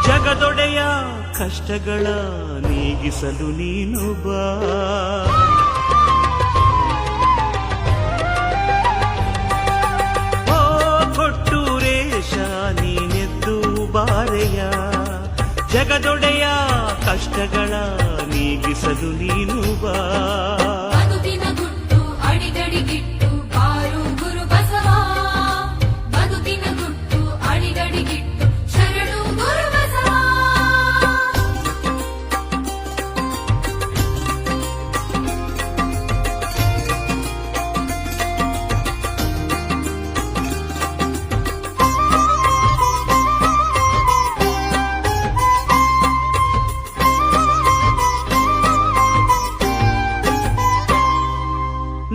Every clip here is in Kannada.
ಜಗದೊಡೆಯ ಕಷ್ಟಗಳ ನೀಗಿಸಲು ನೀನು ಬಾ. ಓ ಕೊಟ್ಟೂರೇಶ ನೀನೆದ್ದು ಬಾರೆಯ, ಜಗದೊಡೆಯ ಕಷ್ಟಗಳ ನೀಗಿಸಲು ನೀನು ಬಾ.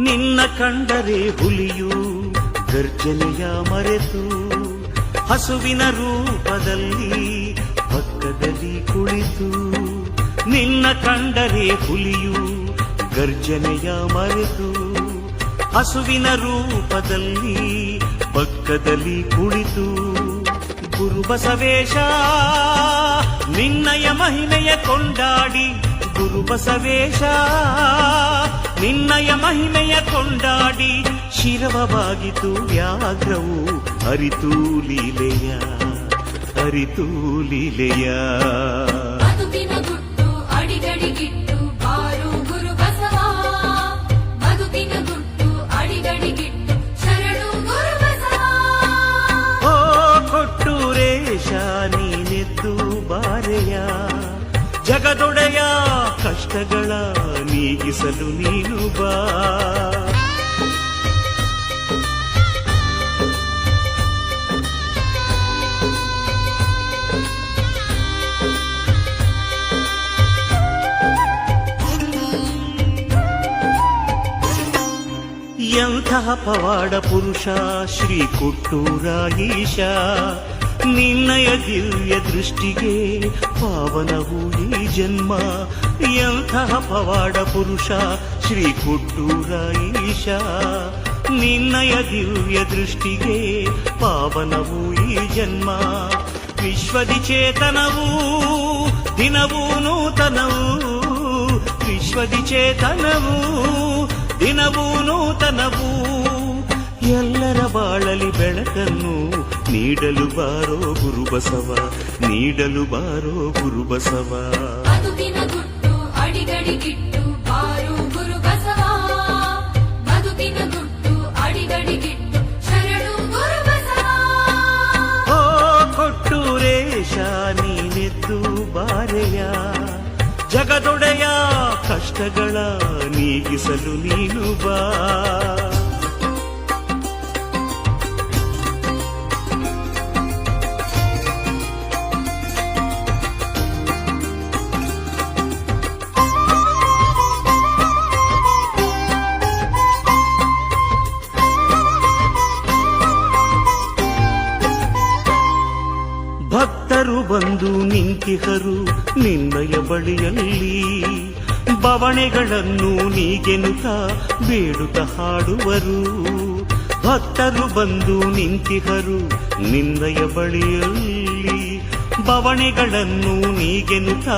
ನಿನ್ನ ಕಂಡರೆ ಹುಲಿಯು ಗರ್ಜನೆಯ ಮರೆತು ಹಸುವಿನ ರೂಪದಲ್ಲಿ ಪಕ್ಕದಲ್ಲಿ ಕುಳಿತು. ನಿನ್ನ ಕಂಡರೆ ಹುಲಿಯು ಗರ್ಜನೆಯ ಮರೆತು ಹಸುವಿನ ರೂಪದಲ್ಲಿ ಪಕ್ಕದಲ್ಲಿ ಕುಳಿತು. ಗುರುಬಸವೇಶ ನಿನ್ನಯ ಮಹಿಮೆಯ ಕೊಂಡಾಡಿ, ಗುರುಬಸವೇಶ ನಿನ್ನಯ ಮಹಿಮೆಯ ಕೊಂಡಾಡಿ ಶಿರವ ಬಾಗಿತು ವ್ಯಾಘ್ರವು ಅರಿತು ಲೀಲೆಯ, ಅರಿತು ಲೀಲೆಯ. ಓ ಕೊಟ್ಟೂರೇಶ ನೀನೆದ್ದು ಬಾರೆಯ, ಜಗದೊಡೆಯ ಕಷ್ಟಗಳ ನೀಗಿಸಲು ನೀನು ಬಾ. ಎಂತಹ ಪವಾಡ ಪುರುಷ ಶ್ರೀ ಕೊಟ್ಟೂರ ಈಶ, ನಿನ್ನಯ ದಿವ್ಯ ದೃಷ್ಟಿಗೆ ಪಾವನವು ಈ ಜನ್ಮ. ಎಂತಹ ಪವಾಡ ಪುರುಷ ಶ್ರೀ ಕೊಟ್ಟೂರ ಈಶ, ನಿನ್ನಯ ದಿವ್ಯ ದೃಷ್ಟಿಗೆ ಪಾವನವು ಈ ಜನ್ಮ. ವಿಶ್ವದಿ ಚೇತನವು ದಿನವೂ ನೂತನವು, ವಿಶ್ವದಿ ಚೇತನವು ದಿನವೂ ನೂತನವು. ಎಲ್ಲರ ಬಾಳಲಿ ಬೆಳಕನ್ನು ನೀಡಲು ಬಾರೋ ಗುರುಬಸವ, ನೀಡಲು ಬಾರೋ ಗುರುಬಸವ. ಓ ಕೊಟ್ಟೂರೇಶ ನೀನೆದ್ದು ಬಾರೆಯ, ಜಗದೊಡೆಯ ಕಷ್ಟಗಳ ನೀಗಿಸಲು ನೀನು ಬಾ. ಭಕ್ತರು ಬಂದು ನಿಂತಿಹರು ನಿನ್ನಯ ಬಳಿಯಲ್ಲಿ, ಬವಣೆಗಳನ್ನು ನೀಗೆನುತ ಬೇಡುತ್ತ ಹಾಡುವರು. ಭಕ್ತರು ಬಂದು ನಿಂತಿಹರು ನಿನ್ನಯ ಬಳಿಯಲ್ಲಿ, ಬವಣೆಗಳನ್ನು ನೀಗೆನುತ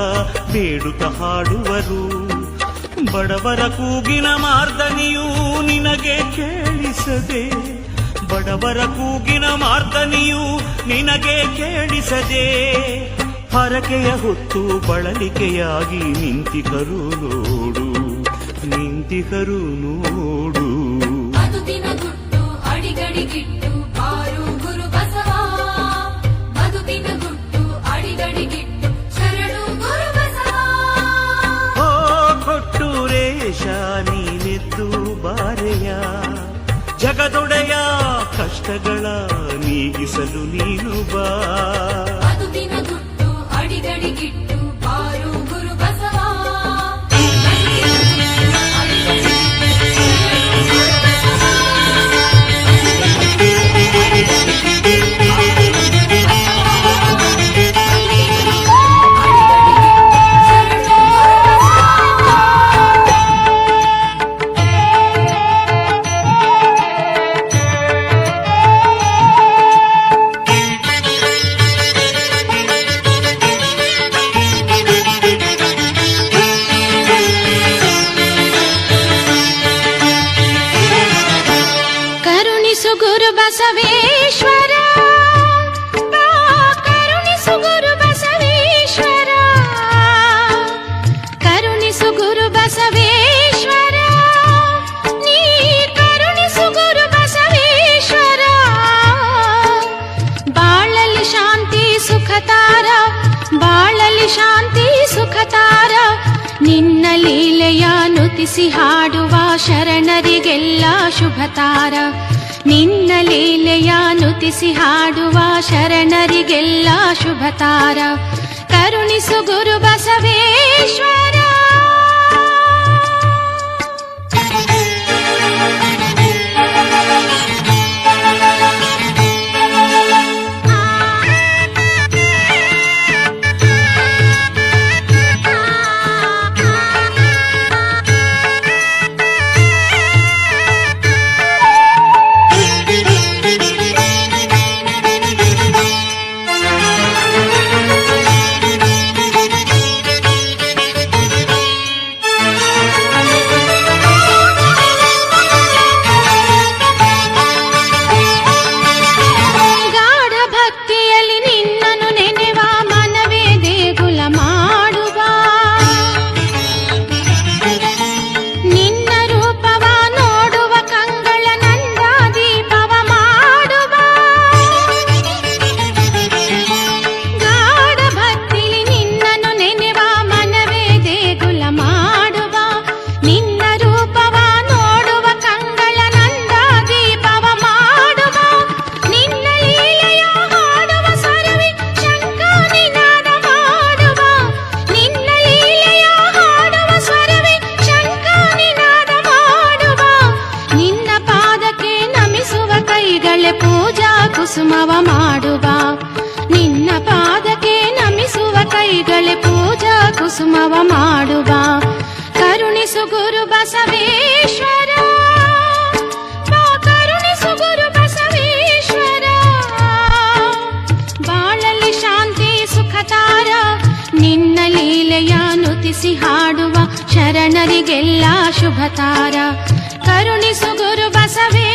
ಬೇಡುತ್ತ ಹಾಡುವರು. ಬಡವರ ಕೂಗಿನ ಮಾರ್ದನಿಯೂ ನಿನಗೆ ಕೇಳಿಸದೆ, ಬಡವರ ಕೂಗಿನ ಮಾರ್ದನಿಯೂ ನಿನಗೆ ಕೇಳಿಸದೆ. ಹರಕೆಯ ಹೊತ್ತು ಬಳಲಿಕೆಯಾಗಿ ನಿಂತಿಹರು ನೋಡು, ನಿಂತಿಹರು ನೋಡು. ಓ ಕೊಟ್ಟೂರೇಶ ನೀನೆದ್ದು ಬಾರೆಯ, ಜಗದೊಡೆಯ ಕಷ್ಟಗಳ ನೀಗಿಸಲು ನೀನು ಬಾ. ಕರುಣಿಸು ಗುರು ಬಸವೇಶ್ವರ, ಕರುಣಿಸು ಗುರು ಬಸವೇಶ್ವರ, ಕರುಣಿಸು ಗುರು ಬಸವೇಶ್ವರ, ನೀ ಕರುಣಿಸು ಗುರು ಬಸವೇಶ್ವರ. ಬಾಳಲಿ ಶಾಂತಿ ಸುಖತಾರ, ಬಾಳಲಿ ಶಾಂತಿ ಸುಖತಾರ, ನಿನ್ನ ಲೀಲೆಯ ನುತಿಸಿ ಹಾಡುವ ಶರಣರಿಗೆಲ್ಲ ಶುಭತಾರ, ನಿನ್ನ ಲೀಲೆಯ ನುತಿಸಿ ಹಾಡುವ ಶರಣರಿಗೆಲ್ಲ ಶುಭತಾರ. ಕರುಣಿಸು ಗುರು ಬಸವೇಶ್ವರ. ಕುಸುಮವ ಮಾಡುವ, ನಿನ್ನ ಪಾದಕ್ಕೆ ನಮಿಸುವ ಕೈಗಳೇ ಪೂಜಾ ಕುಸುಮವ ಮಾಡುವ. ಕರುಣಿಸು ಗುರು ಬಸವೇಶ್ವರ, ಕರುಣಿಸು ಗುರು ಬಸವೇಶ್ವರ. ಬಾಳಲಿ ಶಾಂತಿ ಸುಖತಾರ, ನಿನ್ನ ಲೀಲೆಯ ನುತಿಸಿ ಹಾಡುವ ಶರಣರಿಗೆಲ್ಲ ಶುಭತಾರ. ಕರುಣಿಸು ಗುರು ಬಸವೇಶ್ವರ.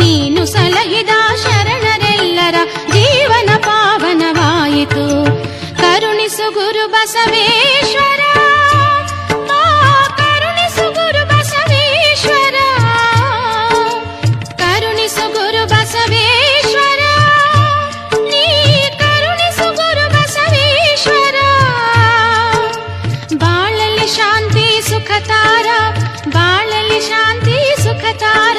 ನೀನು ಸಲಹಿದ ಶರಣರೆಲ್ಲರ ಜೀವನ ಪಾವನವಾಯಿತು. ಕರುಣಿಸು ಗುರು ಬಸವೇಶ್ವರ, ಕರುಣಿಸು ಗುರು ಬಸವೇಶ್ವರ, ಕರುಣಿಸು ಗುರು ಬಸವೇಶ್ವರ, ನೀ ಕರುಣಿಸು ಗುರು ಬಸವೇಶ್ವರ. ಬಾಳಲಿ ಶಾಂತಿ ಸುಖತಾರ, ಬಾಳಲಿ ಶಾಂತಿ ಸುಖತಾರ,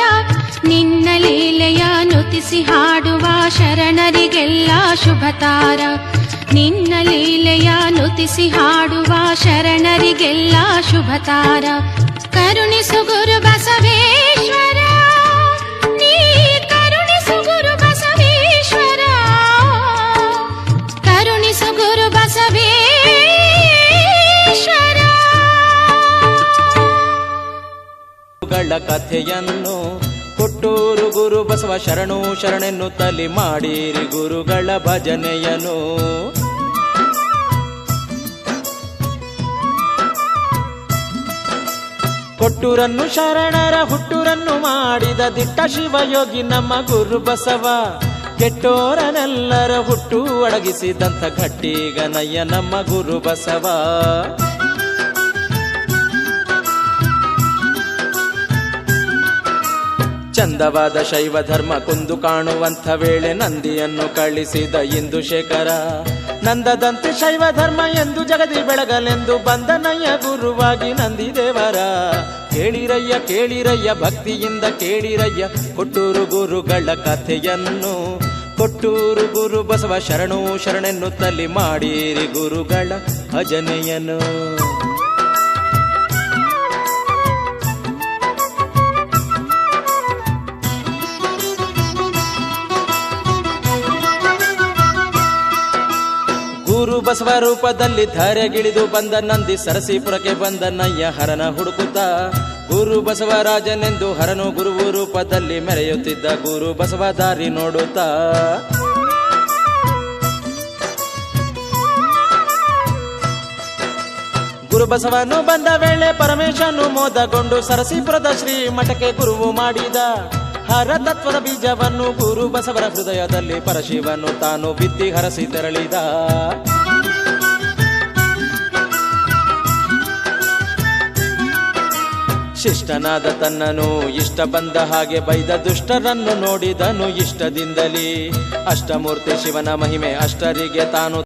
ನಿನ್ನ ಲೀಲೆಯ ನುತಿಸಿ ಹಾಡುವ ಶರಣರಿಗೆಲ್ಲ ಶುಭತಾರ, ನಿನ್ನ ಲೀಲೆಯ ನುತಿಸಿ ಹಾಡುವ ಶರಣರಿಗೆಲ್ಲ ಶುಭತಾರ. ಕರುಣಿಸು ಗುರು ಬಸವೇಶ್ವರ, ನೀ ಕರುಣಿಸು ಗುರು ಬಸವೇಶ್ವರ, ಕರುಣಿಸು ಗುರು ಬಸವೇಶ್ವರ. ಗಳ ಕಥೆಯನ್ನು ಕೊಟ್ಟೂರು ಗುರು ಬಸವ ಶರಣು ಶರಣೆನ್ನು ತಲಿ ಮಾಡಿರಿ ಗುರುಗಳ ಭಜನೆಯನು. ಕೊಟ್ಟೂರನ್ನು ಶರಣರ ಹುಟ್ಟೂರನ್ನು ಮಾಡಿದ ದಿಟ್ಟ ಶಿವಯೋಗಿ ನಮ್ಮ ಗುರು ಬಸವ. ಕೆಟ್ಟೋರನೆಲ್ಲರ ಹುಟ್ಟು ಅಡಗಿಸಿದಂಥ ಗಟ್ಟಿಗನಯ್ಯ ನಮ್ಮ ಗುರು ಬಸವ. ಚಂದವಾದ ಶೈವ ಧರ್ಮ ಕುಂದು ಕಾಣುವಂಥ ವೇಳೆ ನಂದಿಯನ್ನು ಕಳಿಸಿದ ಇಂದುಶೇಖರ. ನಂದದಂತೆ ಶೈವ ಧರ್ಮ ಎಂದು ಜಗದಿ ಬೆಳಗಲೆಂದು ಬಂದನಯ್ಯ ಗುರುವಾಗಿ ನಂದಿದೇವರ. ಕೇಳಿರಯ್ಯ ಕೇಳಿರಯ್ಯ ಭಕ್ತಿಯಿಂದ ಕೇಳಿರಯ್ಯ ಕೊಟ್ಟೂರು ಗುರುಗಳ ಕಥೆಯನ್ನು. ಕೊಟ್ಟೂರು ಗುರು ಬಸವ ಶರಣು ಶರಣೆನ್ನುತ್ತಲಿ ಮಾಡಿರಿ ಗುರುಗಳ ಭಜನೆಯನ್ನು. ಗುರು ಬಸವ ರೂಪದಲ್ಲಿ ಧರೆಗಿಳಿದು ಬಂದ ನಂದಿ ಸರಸೀಪುರಕ್ಕೆ ಬಂದನಯ್ಯ ಹರನ ಹುಡುಕುತ್ತ. ಗುರು ಬಸವರಾಜನೆಂದು ಹರನು ಗುರುವು ರೂಪದಲ್ಲಿ ಮೆರೆಯುತ್ತಿದ್ದ ಗುರು ಬಸವ ದಾರಿ ನೋಡುತ್ತಾ. ಗುರು ಬಸವನು ಬಂದ ವೇಳೆ ಪರಮೇಶನು ಮೋದಗೊಂಡು ಸರಸೀಪುರದ ಶ್ರೀ ಮಠಕ್ಕೆ ಗುರುವು ಮಾಡಿದ. ಹರ ತತ್ವದ ಬೀಜವನ್ನು ಗುರು ಬಸವರ ಹೃದಯದಲ್ಲಿ ಪರಶಿವನು ತಾನು ಬಿತ್ತಿ ಹರಸಿ ತೆರಳಿದ. ಶಿಷ್ಟನಾದ ತನ್ನನು ಇಷ್ಟ ಬಂದ ಹಾಗೆ ಬೈದ ದುಷ್ಟರನ್ನು ನೋಡಿದನು ಇಷ್ಟದಿಂದಲೇ. ಅಷ್ಟಮೂರ್ತಿ ಶಿವನ ಮಹಿಮೆ ಅಷ್ಟರಿಗೆ ತಾನು